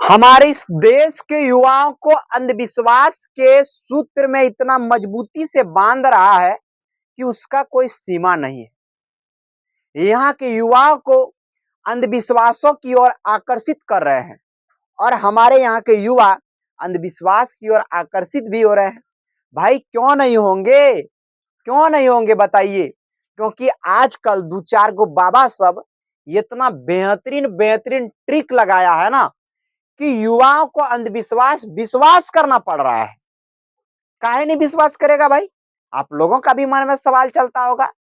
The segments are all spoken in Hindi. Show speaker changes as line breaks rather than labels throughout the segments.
हमारे इस देश के युवाओं को अंधविश्वास के सूत्र में इतना मजबूती से बांध रहा है कि उसका कोई सीमा नहीं है। यहाँ के युवाओं को अंधविश्वासों की ओर आकर्षित कर रहे हैं और हमारे यहाँ के युवा अंधविश्वास की ओर आकर्षित भी हो रहे हैं। भाई क्यों नहीं होंगे, क्यों नहीं होंगे बताइए? क्योंकि आजकल दो चार गो बाबा सब इतना बेहतरीन बेहतरीन ट्रिक लगाया है ना कि युवाओं को अंधविश्वास विश्वास करना पड़ रहा है। काहे नहीं विश्वास करेगा भाई? आप लोगों का भी मन में सवाल चलता होगा।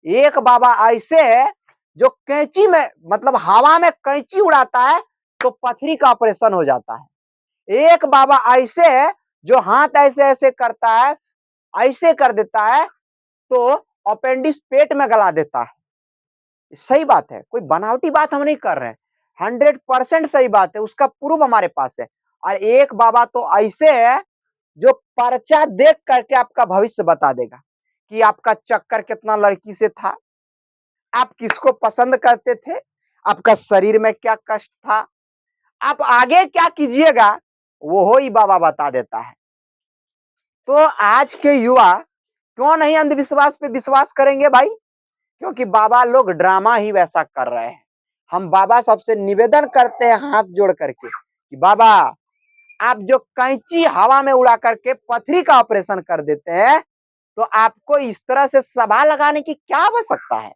एक बाबा ऐसे है जो कैंची में मतलब हवा में कैंची उड़ाता है तो पथरी का ऑपरेशन हो जाता है। एक बाबा ऐसे है जो हाथ ऐसे ऐसे करता है, ऐसे कर देता है तो अपेंडिक्स पेट में गला देता है। सही बात है, कोई बनावटी बात हम नहीं कर रहे हैं, 100% सही बात है, उसका प्रूफ हमारे पास है। और एक बाबा तो ऐसे है जो पर्चा देख करके आपका भविष्य बता देगा कि आपका चक्कर कितना लड़की से था, आप किसको पसंद करते थे, आपका शरीर में क्या कष्ट था, आप आगे क्या कीजिएगा, वो ही बाबा बता देता है। तो आज के युवा क्यों नहीं अंधविश्वास पे विश्वास करेंगे भाई? क्योंकि बाबा लोग ड्रामा ही वैसा कर रहे हैं। हम बाबा सबसे निवेदन करते हैं हाथ जोड़ करके कि बाबा आप जो कैंची हवा में उड़ा करके पथरी का ऑपरेशन कर देते हैं तो आपको इस तरह से सभा लगाने की क्या आवश्यकता है?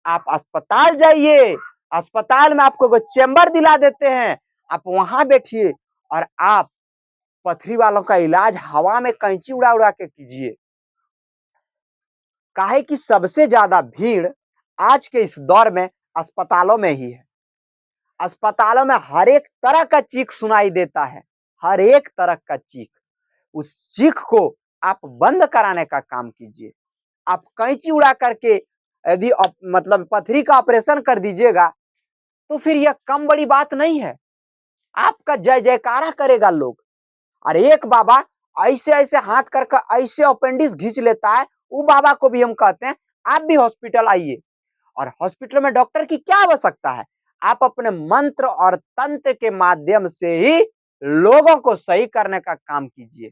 आप अस्पताल जाइए, अस्पताल में आपको चेंबर दिला देते हैं, आप वहां बैठिए और आप पथरी वालों का इलाज हवा में कैंची उड़ा उड़ा के कीजिए। काहे कि सबसे ज्यादा भीड़ आज के इस दौर में अस्पतालों में ही है। अस्पतालों में हर एक तरह का चीख सुनाई देता है, हर एक तरह का चीख। उस चीख को आप बंद कराने का काम कीजिए। आप कैंची उड़ा करके यदि मतलब पथरी का ऑपरेशन कर दीजिएगा तो फिर यह कम बड़ी बात नहीं है, आपका जय जयकारा करेगा लोग। और एक बाबा ऐसे ऐसे हाथ करके ऐसे अपेंडिक्स खींच लेता है, वो बाबा को भी हम कहते हैं आप भी हॉस्पिटल आइए। और हॉस्पिटल में डॉक्टर की क्या आवश्यकता है? आप अपने मंत्र और तंत्र के माध्यम से ही लोगों को सही करने का काम कीजिए।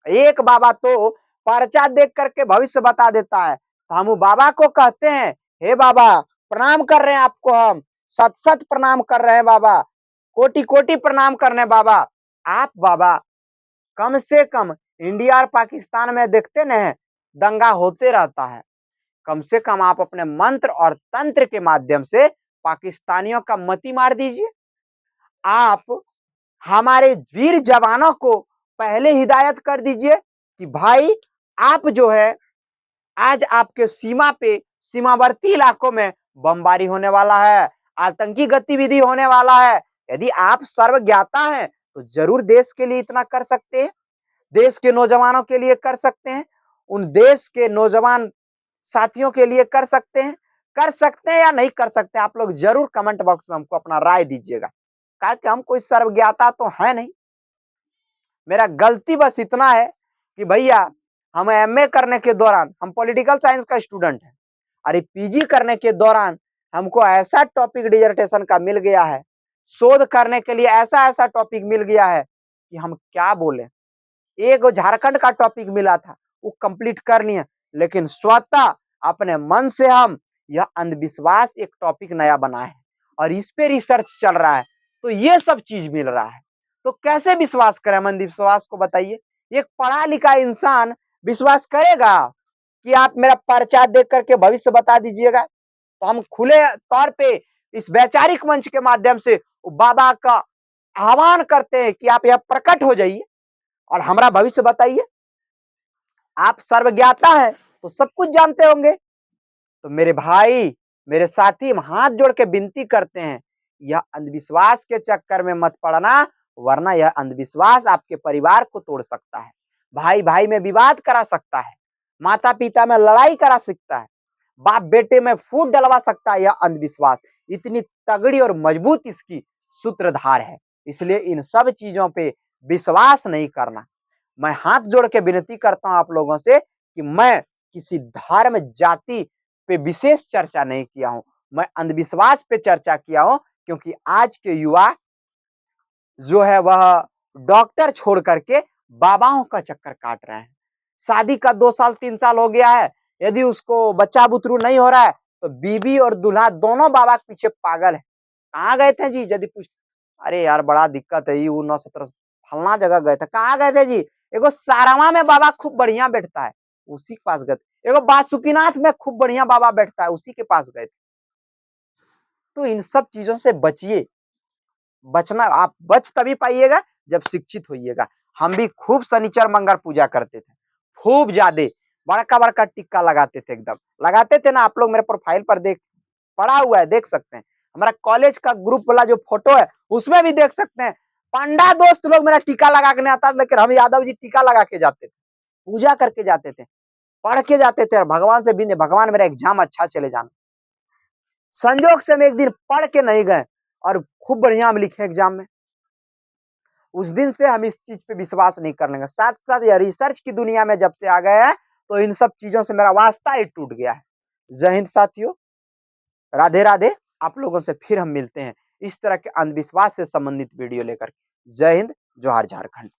एक बाबा तो पर्चा देख करके भविष्य बता देता है, तो हम बाबा को कहते हैं हे बाबा प्रणाम कर रहे हैं आपको, हम सत सत प्रणाम कर रहे हैं बाबा, कोटि कोटि प्रणाम कर रहे हैं बाबा। आप बाबा कम से कम इंडिया और पाकिस्तान में देखते न है दंगा होते रहता है, कम से कम आप अपने मंत्र और तंत्र के माध्यम से पाकिस्तानियों का मति मार दीजिए। आप हमारे वीर जवानों को पहले हिदायत कर दीजिए कि भाई आप जो है आज आपके सीमा पे सीमावर्ती इलाकों में बमबारी होने वाला है, आतंकी गतिविधि होने वाला है। यदि आप सर्वज्ञाता हैं तो जरूर देश के लिए इतना कर सकते हैं, देश के नौजवानों के लिए कर सकते हैं, उन देश के नौजवान साथियों के लिए कर सकते हैं या नहीं कर सकते, आप लोग जरूर कमेंट बॉक्स में हमको अपना राय दीजिएगा। कहा कि हम कोई सर्वज्ञाता तो है नहीं, मेरा गलती बस इतना है कि भैया हम एमए करने के दौरान हम पॉलिटिकल साइंस का स्टूडेंट है, अरे पीजी करने के दौरान हमको ऐसा टॉपिक डिसर्टेशन का मिल गया है, शोध करने के लिए ऐसा ऐसा टॉपिक मिल गया है कि हम क्या बोले। एक झारखंड का टॉपिक मिला था वो कंप्लीट कर लिया, लेकिन स्वतः अपने मन से हम यह अंधविश्वास एक टॉपिक नया बना है और इस पे रिसर्च चल रहा है, तो ये सब चीज मिल रहा है। तो कैसे विश्वास करें हम अंधविश्वास को बताइए? एक पढ़ा लिखा इंसान विश्वास करेगा कि आप मेरा पर्चा देख करके भविष्य बता दीजिएगा? तो हम खुले तौर पे इस वैचारिक मंच के माध्यम से बाबा का आह्वान करते हैं कि आप यह प्रकट हो जाइए और हमारा भविष्य बताइए। आप सर्वज्ञाता है तो सब कुछ जानते होंगे। तो मेरे भाई मेरे साथी हम हाथ जोड़ के विनती करते हैं, यह अंधविश्वास के चक्कर में मत पड़ना, वरना यह अंधविश्वास आपके परिवार को तोड़ सकता है, भाई भाई में विवाद करा सकता है, माता पिता में लड़ाई करा सकता है, बाप बेटे में फूट डलवा सकता है। यह अंधविश्वास इतनी तगड़ी और मजबूत इसकी सूत्रधार है, इसलिए इन सब चीजों पे विश्वास नहीं करना। मैं हाथ जोड़ के विनती करता हूं आप लोगों से कि मैं किसी धर्म जाति पे विशेष चर्चा नहीं किया हूं, मैं अंधविश्वास पे चर्चा किया हूं, क्योंकि आज के युवा जो है वह डॉक्टर छोड़ करके बाबाओं का चक्कर काट रहे हैं। शादी का 2 साल 3 साल हो गया है, यदि उसको बच्चा बुतरू नहीं हो रहा है तो बीवी और दूल्हा दोनों बाबा के पीछे पागल है। कहाँ गए थे जी? यदि पूछ अरे यार बड़ा दिक्कत है, ऊ न सत्रह फलना जगह गए थे। कहाँ गए थे जी? एगो सारवा में बाबा खूब बढ़िया बैठता है, उसी के पास गए थे। एगो बासुकीनाथ में खूब बढ़िया बाबा बैठता है, उसी के पास गए थे। तो इन सब चीजों से बचिए। बचना आप बच तभी पाइएगा जब शिक्षित होइएगा। हम भी खूब शनिचर मंगल पूजा करते थे, खूब ज्यादा बड़का-बड़का टिक्का लगाते थे एकदम। लगाते थे ना, आप लोग मेरे प्रोफाइल पर देख पड़ा हुआ है, देख सकते हैं। हमारा कॉलेज का ग्रुप वाला जो फोटो है, उसमें भी देख सकते हैं। पंडा दोस्त लोग मेरा टीका लगा के नहीं आता, लेकिन हम यादव जी टीका लगा के जाते थे, पूजा करके जाते थे, पढ़ के जाते थे और भगवान से विनय, भगवान मेरा एग्जाम अच्छा चले जाना। संजोग से हम एक दिन पढ़ के नहीं गए और खूब बढ़िया हम लिखे एग्जाम में। उस दिन से हम इस चीज पे विश्वास नहीं करने लगे। साथ-साथ यह रिसर्च की दुनिया में जब से आ गए हैं, तो इन सब चीज़ों से मेरा वास्ता ही टूट गया है। जय हिंद साथियों, राधे-राधे। आप लोगों से फिर हम मिलते हैं, इस तरह के अंधविश्वास से संबंधित वीडियो लेकर। जय हिंद, जोहार झारखंड।